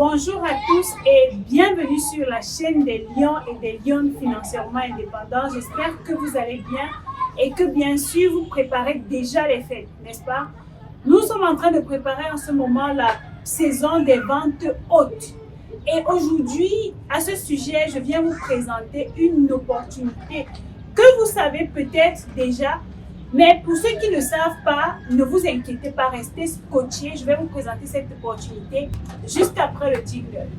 Bonjour à tous et bienvenue sur la chaîne des lions et des lionnes financièrement indépendants. J'espère que vous allez bien et que bien sûr vous préparez déjà les fêtes, n'est-ce pas? Nous sommes en train de préparer en ce moment la saison des ventes hautes. Et aujourd'hui, à ce sujet, je viens vous présenter une opportunité que vous savez peut-être déjà. Mais pour ceux qui ne savent pas, ne vous inquiétez pas, restez scotchés. Je vais vous présenter cette opportunité juste après le jingle.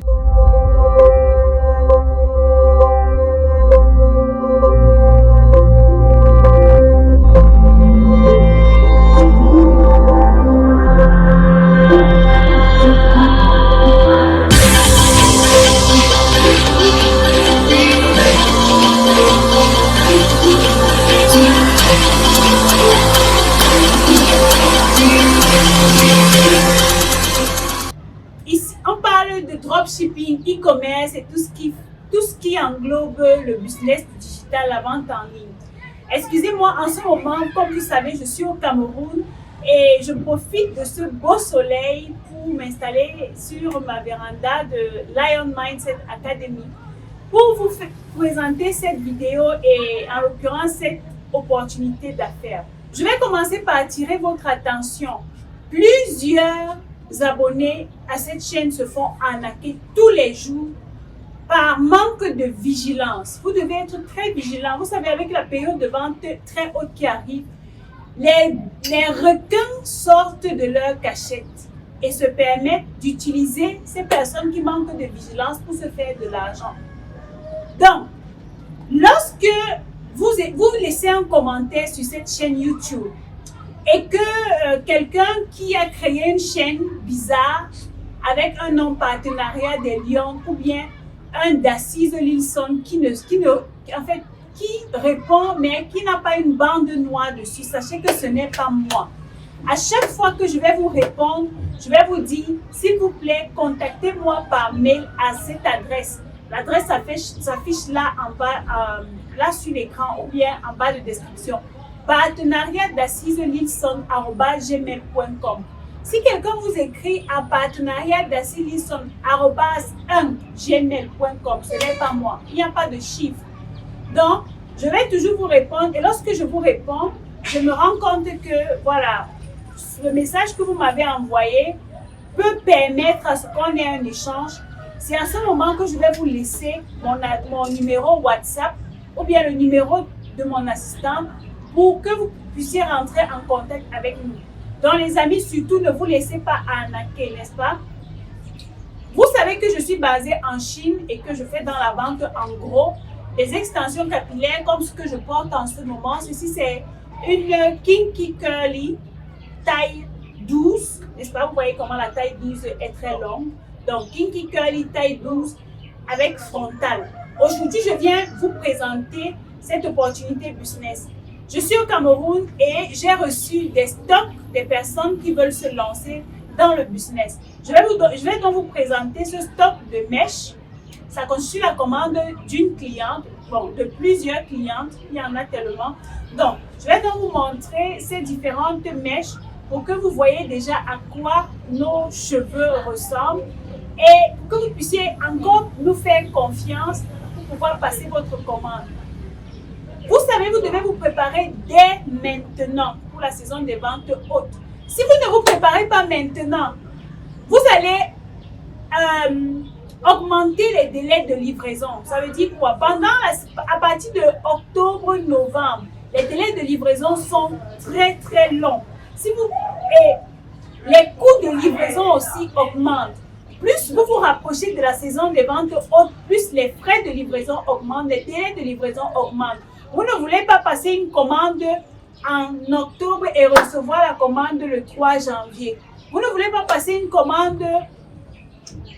Ici, on parle de dropshipping, e-commerce et tout ce qui englobe le business digital, la vente en ligne. Excusez-moi, en ce moment, comme vous savez, je suis au Cameroun et je profite de ce beau soleil pour m'installer sur ma véranda de Lion Mindset Academy pour vous présenter cette vidéo et en l'occurrence cette opportunité d'affaires. Je vais commencer par attirer votre attention. Plusieurs abonnés à cette chaîne se font arnaquer tous les jours par manque de vigilance. Vous devez être très vigilant. Vous savez, avec la période de vente très haute qui arrive, les requins sortent de leur cachette et se permettent d'utiliser ces personnes qui manquent de vigilance pour se faire de l'argent. Donc, lorsque vous laissez un commentaire sur cette chaîne YouTube et que quelqu'un qui a créé une chaîne bizarre avec un nom partenariat des Lions ou bien un d'Assise Lilson qui répond mais qui n'a pas une bande noire dessus, sachez que ce n'est pas moi. À chaque fois que je vais vous répondre, je vais vous dire, s'il vous plaît, contactez-moi par mail à cette adresse. L'adresse s'affiche là en bas, là sur l'écran ou bien en bas de description. Partenariat d'assiselilson@gmail.com. Si quelqu'un vous écrit à partenariat d'assiselilson@gmail.com, ce n'est pas moi. Il n'y a pas de chiffre. Donc, je vais toujours vous répondre et lorsque je vous réponds, je me rends compte que voilà, le message que vous m'avez envoyé peut permettre à ce qu'on ait un échange. C'est à ce moment que je vais vous laisser mon numéro WhatsApp ou bien le numéro de mon assistant pour que vous puissiez rentrer en contact avec nous. Donc les amis, surtout ne vous laissez pas arnaquer, n'est-ce pas? Vous savez que je suis basée en Chine et que je fais dans la vente en gros des extensions capillaires comme ce que je porte en ce moment. Ceci c'est une Kinky Curly taille 12, n'est-ce pas? Vous voyez comment la taille 12 est très longue. Donc Kinky Curly taille 12 avec frontal. Aujourd'hui, je viens vous présenter cette opportunité business. Je suis au Cameroun et j'ai reçu des stocks des personnes qui veulent se lancer dans le business. Je vais donc vous présenter ce stock de mèches. Ça constitue la commande d'une cliente, bon, de plusieurs clientes, il y en a tellement. Donc, je vais donc vous montrer ces différentes mèches pour que vous voyez déjà à quoi nos cheveux ressemblent et que vous puissiez encore nous faire confiance pour pouvoir passer votre commande. Vous savez, vous devez vous préparer dès maintenant pour la saison des ventes hautes. Si vous ne vous préparez pas maintenant, vous allez augmenter les délais de livraison. Ça veut dire quoi? À partir de octobre-novembre, les délais de livraison sont très très longs. Et les coûts de livraison aussi augmentent. Plus vous vous rapprochez de la saison des ventes hautes, plus les frais de livraison augmentent, les délais de livraison augmentent. Vous ne voulez pas passer une commande en octobre et recevoir la commande le 3 janvier. Vous ne voulez pas passer une commande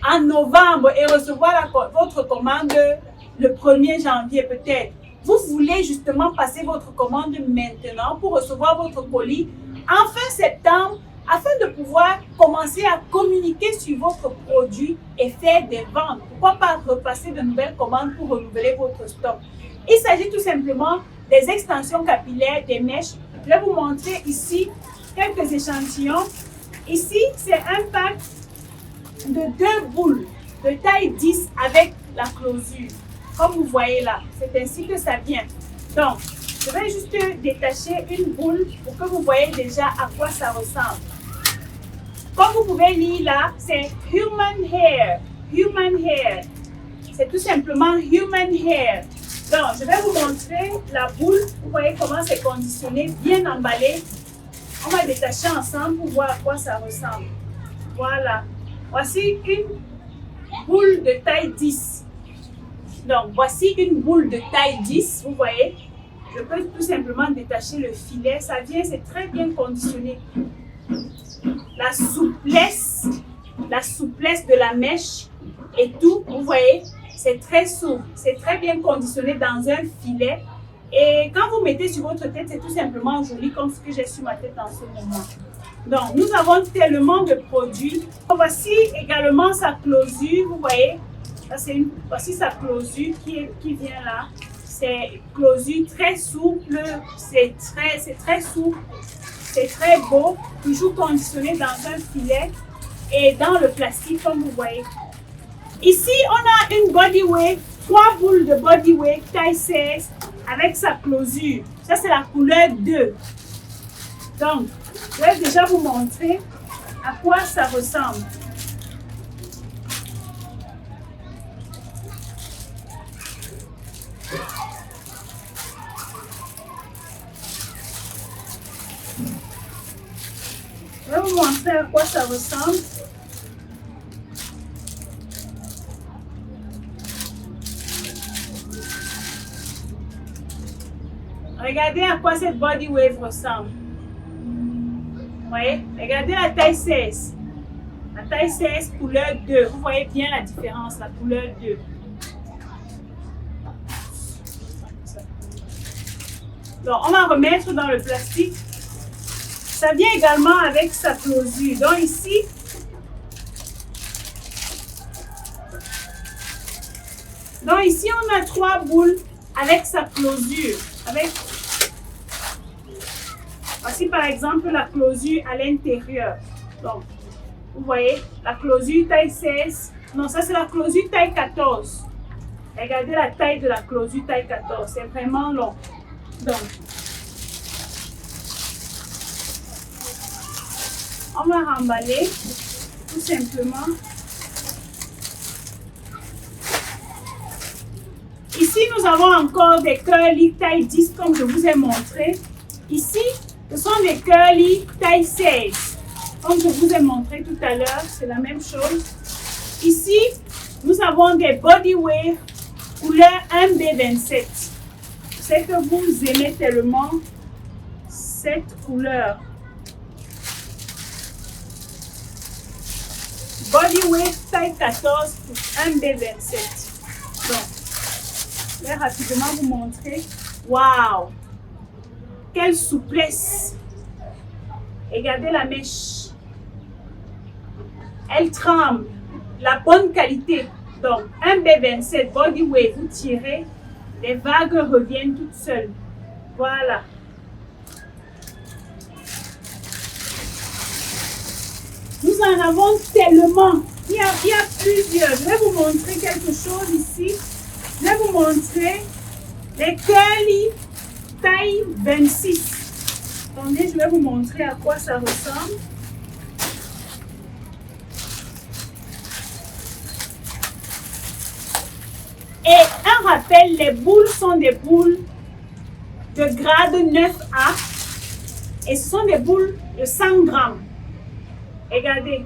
en novembre et recevoir votre commande le 1er janvier peut-être. Vous voulez justement passer votre commande maintenant pour recevoir votre colis en fin septembre afin de pouvoir commencer à communiquer sur votre produit et faire des ventes. Pourquoi pas repasser de nouvelles commandes pour renouveler votre stock? Il s'agit tout simplement des extensions capillaires, des mèches. Je vais vous montrer ici quelques échantillons. Ici, c'est un pack de 2 boules de taille 10 avec la closure. Comme vous voyez là, c'est ainsi que ça vient. Donc, je vais juste détacher une boule pour que vous voyez déjà à quoi ça ressemble. Comme vous pouvez lire là, c'est human hair. Human hair. C'est tout simplement human hair. Donc, je vais vous montrer la boule. Vous voyez comment c'est conditionné, bien emballé. On va détacher ensemble pour voir à quoi ça ressemble. Voilà. Voici une boule de taille 10. Donc, voici une boule de taille 10. Vous voyez, je peux tout simplement détacher le filet. Ça vient, c'est très bien conditionné. La souplesse de la mèche et tout, vous voyez, c'est très souple. C'est très bien conditionné dans un filet. Et quand vous mettez sur votre tête, c'est tout simplement joli comme ce que j'ai sur ma tête en ce moment. Donc, nous avons tellement de produits. Voici également sa closure, vous voyez. Voici sa closure qui vient là. C'est une closure très souple, c'est très souple, c'est très beau, toujours conditionné dans un filet et dans le plastique comme vous voyez. Ici, on a une body wave, 3 boules de body wave taille 16 avec sa closure. Ça, c'est la couleur 2. Donc, je vais déjà vous montrer à quoi ça ressemble. Je vais vous montrer à quoi ça ressemble. Regardez à quoi cette body wave ressemble. Vous voyez? Regardez la taille 16. La taille 16, couleur 2. Vous voyez bien la différence, la couleur 2. Donc, on va remettre dans le plastique. Ça vient également avec sa closure. Donc, ici, on a 3 boules avec sa closure. Voici par exemple la closure à l'intérieur. Donc, vous voyez, la closure taille 16. Non, ça c'est la closure taille 14. Regardez la taille de la closure taille 14. C'est vraiment long. Donc, on va remballer tout simplement. Ici, nous avons encore des curly taille 10 comme je vous ai montré. Ici, ce sont des curly taille 16. Comme je vous ai montré tout à l'heure, c'est la même chose. Ici, nous avons des body wave couleur 1B27. Je sais que vous aimez tellement cette couleur. Body wave taille 14 pour 1B27. Donc, je vais rapidement vous montrer. Waouh! Quelle souplesse! Regardez la mèche. Elle tremble. La bonne qualité. Donc, 1B27 body wave, vous tirez, les vagues reviennent toutes seules. Voilà. Nous en avons tellement. Il y a plusieurs. Je vais vous montrer quelque chose ici. Je vais vous montrer les curly taille 26. Attendez, je vais vous montrer à quoi ça ressemble. Et un rappel, les boules sont des boules de grade 9A et ce sont des boules de 100 grammes. Regardez.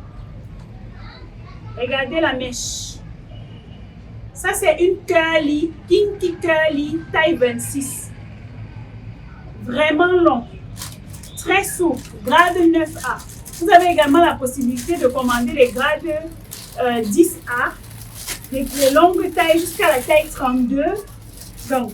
Regardez la mèche. Ça, c'est une curly, kinky curly, taille 26. Vraiment long. Très souple. Grade 9A. Vous avez également la possibilité de commander les grades 10A. Les longues tailles jusqu'à la taille 32. Donc,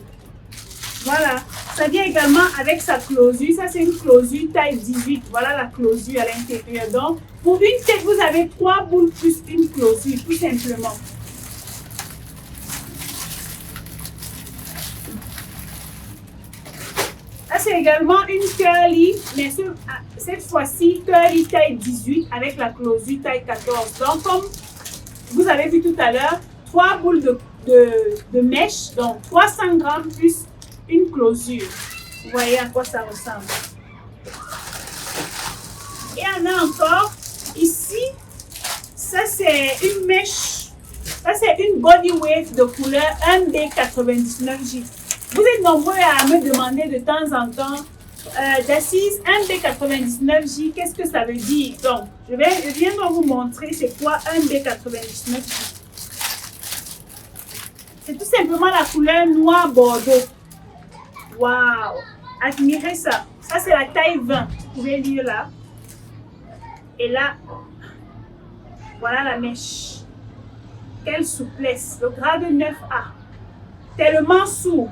voilà. Ça vient également avec sa closure. Ça, c'est une closure taille 18. Voilà la closure à l'intérieur. Donc, pour une tête, vous avez 3 boules plus une closure, tout simplement. Là, c'est également une curly, mais cette fois-ci, curly taille 18 avec la closure taille 14. Donc, comme vous avez vu tout à l'heure, 3 boules de mèche, donc 300 grammes plus une closure. Vous voyez à quoi ça ressemble. Et on a encore ici, ça c'est une mèche, ça c'est une body wave de couleur 1B99J. Vous êtes nombreux à me demander de temps en temps, d'assise 1B99J, qu'est-ce que ça veut dire? Donc, je viens de vous montrer c'est quoi 1B99J. C'est tout simplement la couleur noir bordeaux. Waouh! Admirez ça. Ça, c'est la taille 20. Vous pouvez lire là. Et là, voilà la mèche. Quelle souplesse. Le grade 9A. Tellement souple.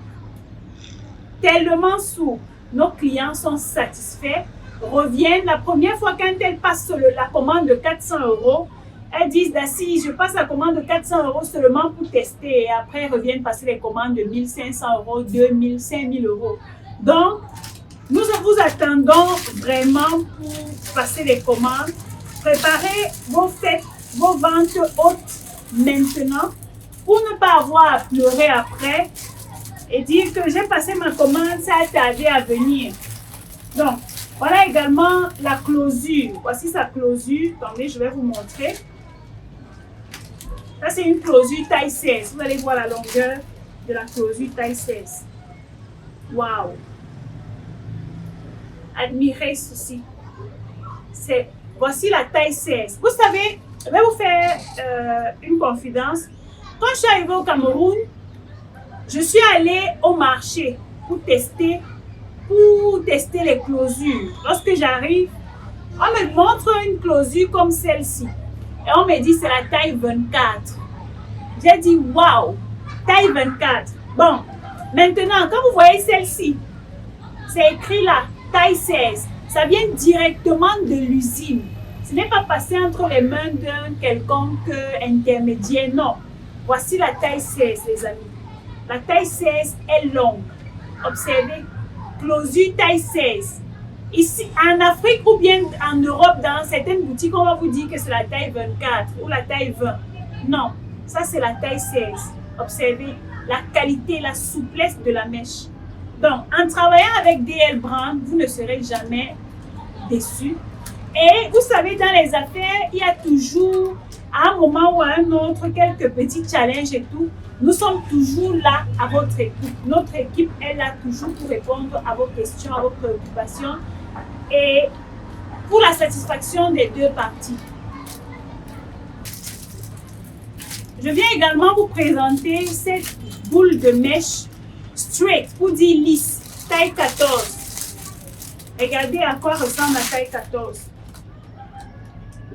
Tellement souple. Nos clients sont satisfaits. Reviennent. La première fois quand elles passent la commande de 400 €, elles disent, Daci, je passe la commande de 400 € seulement pour tester. Et après, elles reviennent passer les commandes de 1500 €, 2000, 5000 €. Donc, nous vous attendons vraiment pour passer les commandes. Préparez vos fêtes, vos ventes hautes maintenant pour ne pas avoir à pleurer après et dire que j'ai passé ma commande, ça a tardé à venir. Donc, voilà également la closure. Voici sa closure. Attendez, je vais vous montrer. Ça, c'est une closure taille 16. Vous allez voir la longueur de la closure taille 16. Waouh! Admirez ceci. Voici la taille 16. Vous savez, je vais vous faire une confidence. Quand je suis arrivée au Cameroun, je suis allée au marché pour tester les closures. Lorsque j'arrive, on me montre une closure comme celle-ci. Et on me dit c'est la taille 24. J'ai dit waouh, taille 24. Bon, maintenant, quand vous voyez celle-ci, c'est écrit là, taille 16. Ça vient directement de l'usine. Ce n'est pas passé entre les mains d'un quelconque intermédiaire, non. Voici la taille 16, les amis. La taille 16 est longue. Observez, closure taille 16. Ici, en Afrique ou bien en Europe, dans certaines boutiques, on va vous dire que c'est la taille 24 ou la taille 20. Non, ça c'est la taille 16. Observez la qualité, la souplesse de la mèche. Donc, en travaillant avec DL Brand, vous ne serez jamais déçus. Et vous savez, dans les affaires, il y a toujours, à un moment ou à un autre, quelques petits challenges et tout. Nous sommes toujours là à votre écoute. Notre équipe est là toujours pour répondre à vos questions, à vos préoccupations et pour la satisfaction des deux parties. Je viens également vous présenter cette boule de mèche straight, ou dit lisse, taille 14. Regardez à quoi ressemble la taille 14.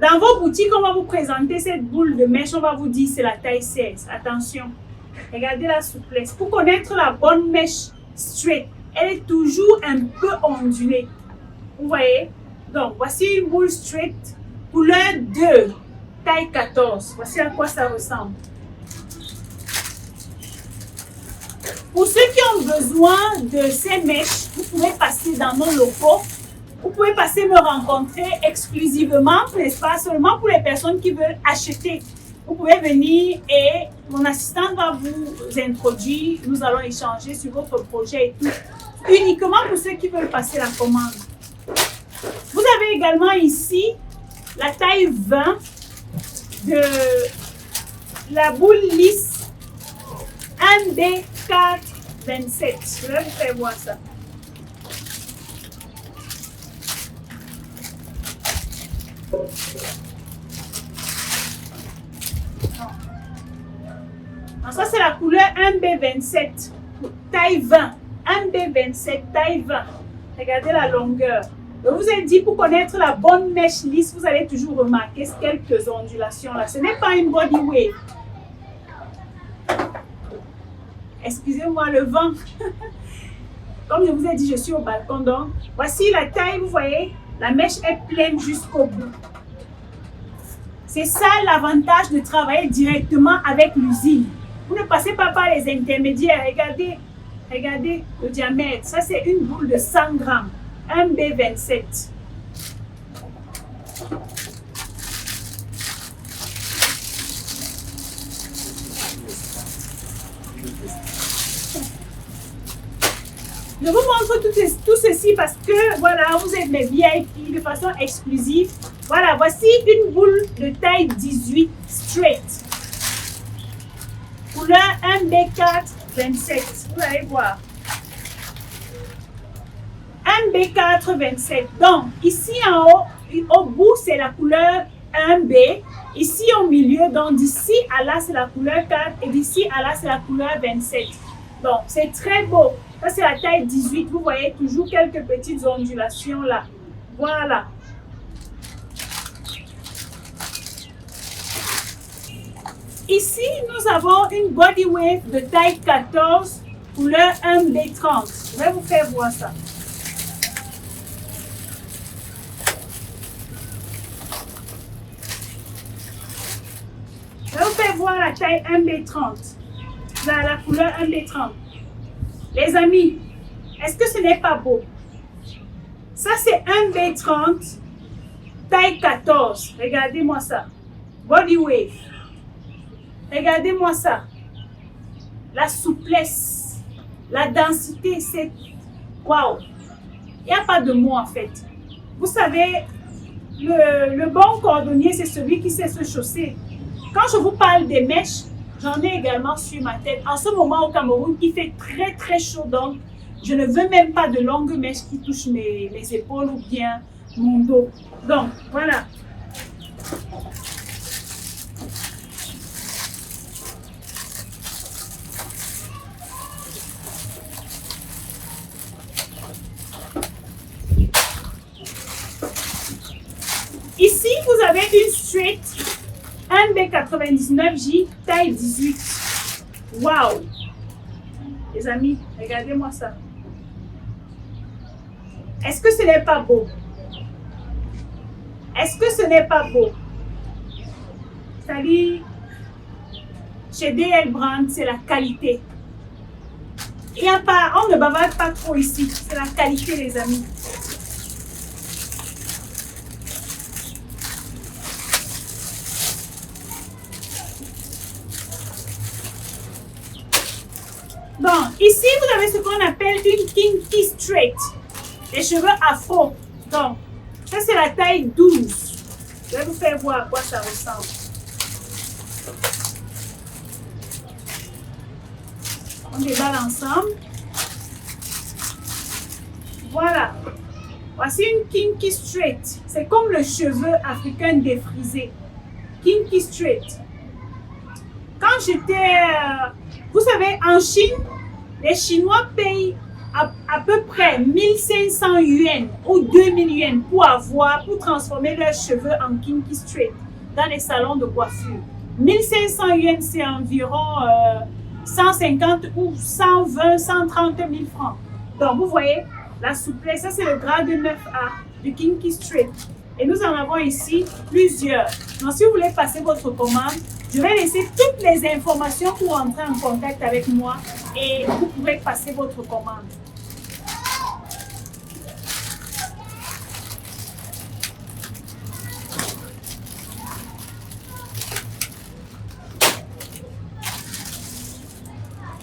Dans vos boutiques, on va vous présenter cette boule de mèche, on va vous dire c'est la taille 16. Attention, regardez la souplesse. Pour connaître la bonne mèche straight, elle est toujours un peu ondulée. Vous voyez? Donc, voici une boule straight, couleur 2, taille 14. Voici à quoi ça ressemble. Pour ceux qui ont besoin de ces mèches, vous pouvez passer dans nos locaux. Vous pouvez passer me rencontrer exclusivement, n'est-ce pas, seulement pour les personnes qui veulent acheter. Vous pouvez venir et mon assistante va vous introduire. Nous allons échanger sur votre projet et tout. Uniquement pour ceux qui veulent passer la commande. Vous avez également ici la taille 20 de la boule lisse 1B427. Je vais vous faire voir ça. Alors ça c'est la couleur 1B27, taille 20. 1B27, taille 20. Regardez la longueur. Je vous ai dit, pour connaître la bonne mèche lisse, vous allez toujours remarquer quelques ondulations là. Ce n'est pas une body wave. Excusez-moi le vent. Comme je vous ai dit, je suis au balcon. Donc, voici la taille, vous voyez, la mèche est pleine jusqu'au bout. C'est ça l'avantage de travailler directement avec l'usine. Vous ne passez pas par les intermédiaires. Regardez, regardez le diamètre. Ça, c'est une boule de 100 grammes. 1B27. Je vous montre tout ceci parce que, voilà, vous êtes mes VIP de façon exclusive. Voilà, voici une boule de taille 18 straight. Couleur 1B427. Vous allez voir. 1B427. Donc, ici en haut, au bout, c'est la couleur 1B. Ici au milieu, donc d'ici à là, c'est la couleur 4. Et d'ici à là, c'est la couleur 27. Donc, c'est très beau. Ça, c'est la taille 18. Vous voyez toujours quelques petites ondulations là. Voilà. Ici, nous avons une body wave de taille 14, couleur 1B30. Je vais vous faire voir ça. Je vais vous faire voir la taille 1B30. La couleur 1B30. Les amis, est-ce que ce n'est pas beau? Ça, c'est 1B30, taille 14. Regardez-moi ça. Body wave. Regardez-moi ça. La souplesse, la densité, c'est... Waouh! Il n'y a pas de mots en fait. Vous savez, le bon cordonnier, c'est celui qui sait se chausser. Quand je vous parle des mèches, j'en ai également sur ma tête. En ce moment au Cameroun, il fait très très chaud, donc je ne veux même pas de longues mèches qui touchent mes épaules ou bien mon dos. Donc, voilà. Ici, vous avez une straight 1B99J taille 18. Waouh! Les amis, regardez-moi ça. Est-ce que ce n'est pas beau? Est-ce que ce n'est pas beau? C'est-à-dire, chez DL Brand, c'est la qualité. Il n'y a pas, on ne bavarde pas trop ici. C'est la qualité, les amis. Donc, ici, vous avez ce qu'on appelle une kinky straight. Les cheveux afro. Donc, ça, c'est la taille 12. Je vais vous faire voir à quoi ça ressemble. On déballe ensemble. Voilà. Voici une kinky straight. C'est comme le cheveu africain défrisé. Kinky straight. Quand j'étais... vous savez, en Chine, les Chinois payent à peu près 1500 yuan ou 2000 yuan pour transformer leurs cheveux en kinky straight dans les salons de coiffure. 1500 yuan, c'est environ 150 ou 120, 130 000 francs. Donc, vous voyez, la souplesse, ça c'est le grade 9A du kinky straight. Et nous en avons ici plusieurs. Donc, si vous voulez passer votre commande, je vais laisser toutes les informations pour entrer en contact avec moi et vous pourrez passer votre commande.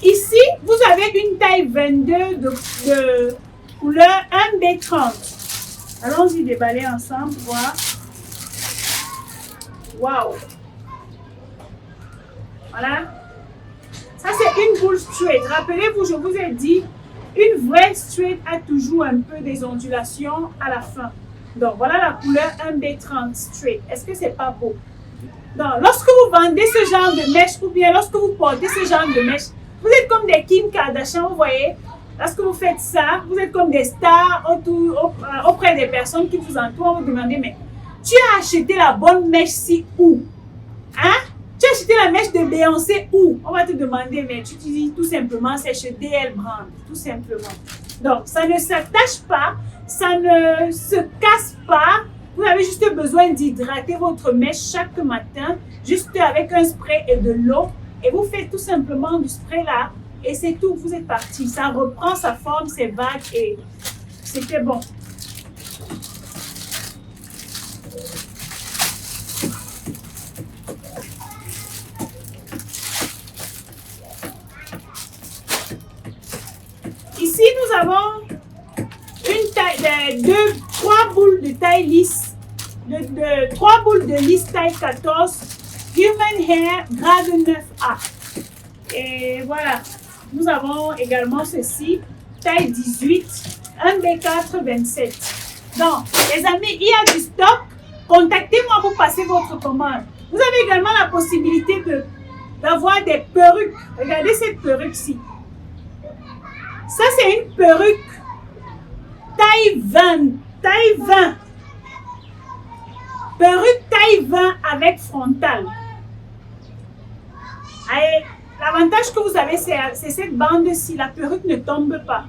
Ici, vous avez une taille 22 de couleur 1B30. Allons-y déballer ensemble, voir. Waouh! Voilà. Ça, c'est une boule straight. Rappelez-vous, je vous ai dit, une vraie straight a toujours un peu des ondulations à la fin. Donc, voilà la couleur 1B30 straight. Est-ce que c'est pas beau? Donc, lorsque vous vendez ce genre de mèche ou bien lorsque vous portez ce genre de mèche, vous êtes comme des Kim Kardashian, vous voyez. Lorsque vous faites ça, vous êtes comme des stars auprès des personnes qui vous entourent. Vous demandez, mais tu as acheté la bonne mèche-ci où? Hein? Tu as acheté la mèche de Beyoncé où? On va te demander, mais tu te dis tout simplement, c'est chez DL Brand, tout simplement. Donc, ça ne s'attache pas, ça ne se casse pas. Vous avez juste besoin d'hydrater votre mèche chaque matin, juste avec un spray et de l'eau. Et vous faites tout simplement du spray là, et c'est tout, vous êtes parti. Ça reprend sa forme, c'est vague et c'était bon. Ici, nous avons une taille de 3 boules de taille lisse, 3 boules de lisse taille 14, Human Hair grade 9A. Et voilà, nous avons également ceci, taille 18, un B4 27. Donc, les amis, il y a du stock. Contactez-moi pour passer votre commande. Vous avez également la possibilité d'avoir des perruques. Regardez cette perruque-ci. Ça, c'est une perruque taille 20. Taille 20. Perruque taille 20 avec frontal. L'avantage que vous avez, c'est cette bande-ci. La perruque ne tombe pas.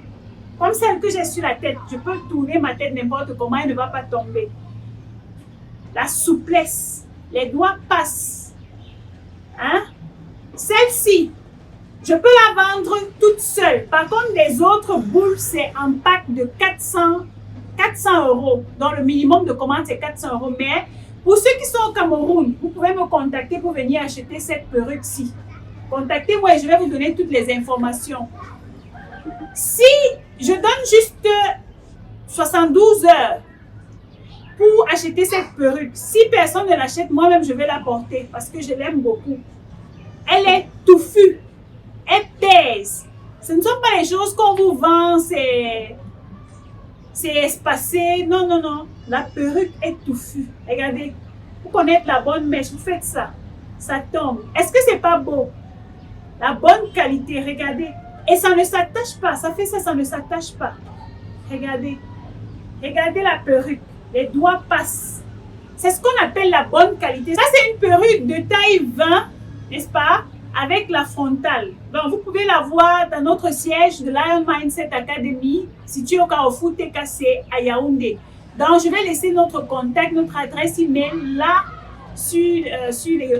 Comme celle que j'ai sur la tête. Je peux tourner ma tête n'importe comment, elle ne va pas tomber. La souplesse. Les doigts passent. Hein? Celle-ci, je peux la vendre toute seule. Par contre, les autres boules, c'est en pack de 400 €. Donc, le minimum de commande, c'est 400 €. Mais pour ceux qui sont au Cameroun, vous pouvez me contacter pour venir acheter cette perruque-ci. Contactez-moi et je vais vous donner toutes les informations. Si je donne juste 72 heures pour acheter cette perruque, si personne ne l'achète, moi-même, je vais la porter parce que je l'aime beaucoup. Elle est touffue. Elle pèse. Ce ne sont pas les choses qu'on vous vend, c'est espacé. Non, non, non. La perruque est touffue. Regardez. Pour connaître la bonne mèche, vous faites ça. Ça tombe. Est-ce que c'est pas beau? La bonne qualité, regardez. Et ça ne s'attache pas. Ça fait ça, ça ne s'attache pas. Regardez. Regardez la perruque. Les doigts passent. C'est ce qu'on appelle la bonne qualité. Ça, c'est une perruque de taille 20, n'est-ce pas? Avec la frontale. Donc, vous pouvez la voir dans notre siège de Lion Mindset Academy, situé au Carrefour TKC à Yaoundé. Donc, je vais laisser notre contact, notre adresse email là sur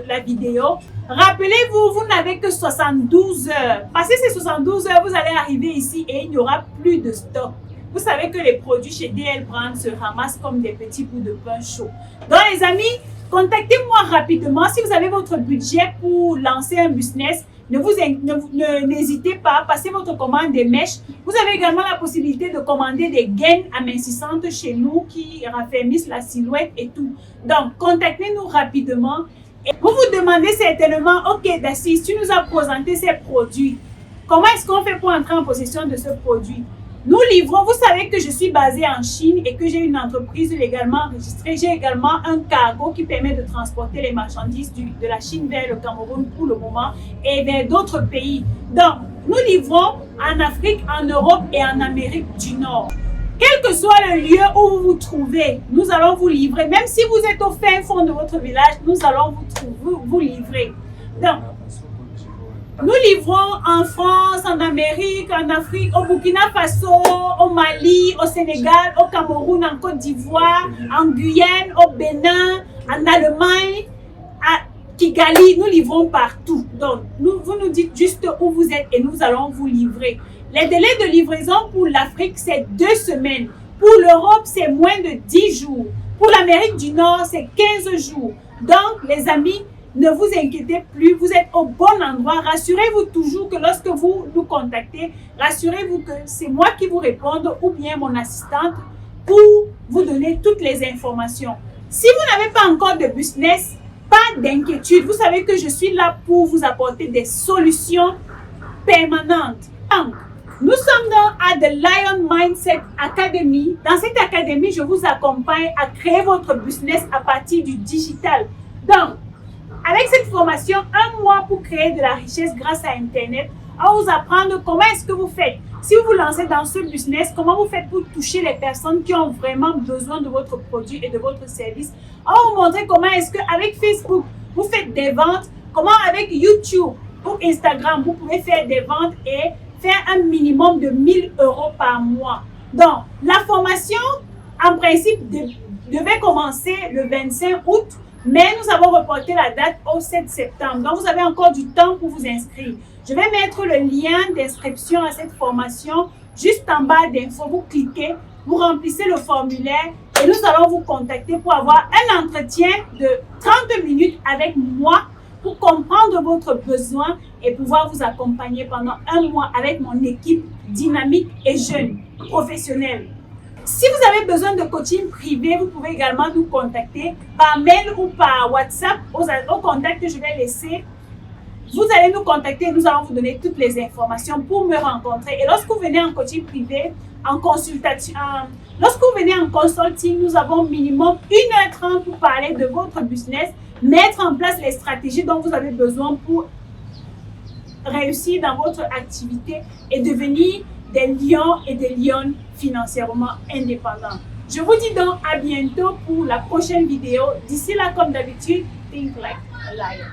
la vidéo. Rappelez-vous, vous n'avez que 72 heures. Passé ces 72 heures, vous allez arriver ici et il n'y aura plus de stock. Vous savez que les produits chez DL Brand se ramassent comme des petits bouts de pain chaud. Donc, les amis, contactez-moi rapidement. Si vous avez votre budget pour lancer un business, n'hésitez pas, passez votre commande des mèches. Vous avez également la possibilité de commander des gaines amincissantes chez nous qui raffermissent la silhouette et tout. Donc, contactez-nous rapidement. Et vous vous demandez certainement, ok, Dacice, tu nous as présenté ces produits. Comment est-ce qu'on fait pour entrer en possession de ce produit? Nous livrons, vous savez que je suis basée en Chine et que j'ai une entreprise légalement enregistrée. J'ai également un cargo qui permet de transporter les marchandises de la Chine vers le Cameroun pour le moment et vers d'autres pays. Donc, nous livrons en Afrique, en Europe et en Amérique du Nord. Quel que soit le lieu où vous vous trouvez, nous allons vous livrer. Même si vous êtes au fin fond de votre village, nous allons vous livrer. Donc, nous livrons en France, en Amérique, en Afrique, au Burkina Faso, au Mali, au Sénégal, au Cameroun, en Côte d'Ivoire, en Guyane, au Bénin, en Allemagne, à Kigali. Nous livrons partout. Donc, vous nous dites juste où vous êtes et nous allons vous livrer. Les délais de livraison pour l'Afrique, c'est 2 semaines. Pour l'Europe, c'est moins de 10 jours. Pour l'Amérique du Nord, c'est 15 jours. Donc, les amis, ne vous inquiétez plus, vous êtes au bon endroit. Rassurez-vous toujours que lorsque vous nous contactez, rassurez-vous que c'est moi qui vous réponds ou bien mon assistante pour vous donner toutes les informations. Si vous n'avez pas encore de business, pas d'inquiétude. Vous savez que je suis là pour vous apporter des solutions permanentes. Donc, nous sommes à The Lion Mindset Academy. Dans cette académie, je vous accompagne à créer votre business à partir du digital. Donc, avec cette formation, 1 mois pour créer de la richesse grâce à Internet, on va vous apprendre comment est-ce que vous faites. Si vous vous lancez dans ce business, comment vous faites pour toucher les personnes qui ont vraiment besoin de votre produit et de votre service. On va vous montrer comment est-ce qu'avec Facebook, vous faites des ventes, comment avec YouTube ou Instagram, vous pouvez faire des ventes et faire un minimum de 1 000 € par mois. Donc, la formation, en principe, devait commencer le 25 août. Mais nous avons reporté la date au 7 septembre. Donc, vous avez encore du temps pour vous inscrire. Je vais mettre le lien d'inscription à cette formation juste en bas d'info. Vous cliquez, vous remplissez le formulaire et nous allons vous contacter pour avoir un entretien de 30 minutes avec moi pour comprendre votre besoin et pouvoir vous accompagner pendant 1 mois avec mon équipe dynamique et jeune, professionnelle. Si vous avez besoin de coaching privé, vous pouvez également nous contacter par mail ou par WhatsApp au contact que je vais laisser. Vous allez nous contacter, nous allons vous donner toutes les informations pour me rencontrer. Et lorsque vous venez en coaching privé, en consultation, lorsque vous venez en consulting, nous avons minimum 1h30 pour parler de votre business, mettre en place les stratégies dont vous avez besoin pour réussir dans votre activité et devenir des lions et des lionnes financièrement indépendants. Je vous dis donc à bientôt pour la prochaine vidéo. D'ici là, comme d'habitude, think like a lion.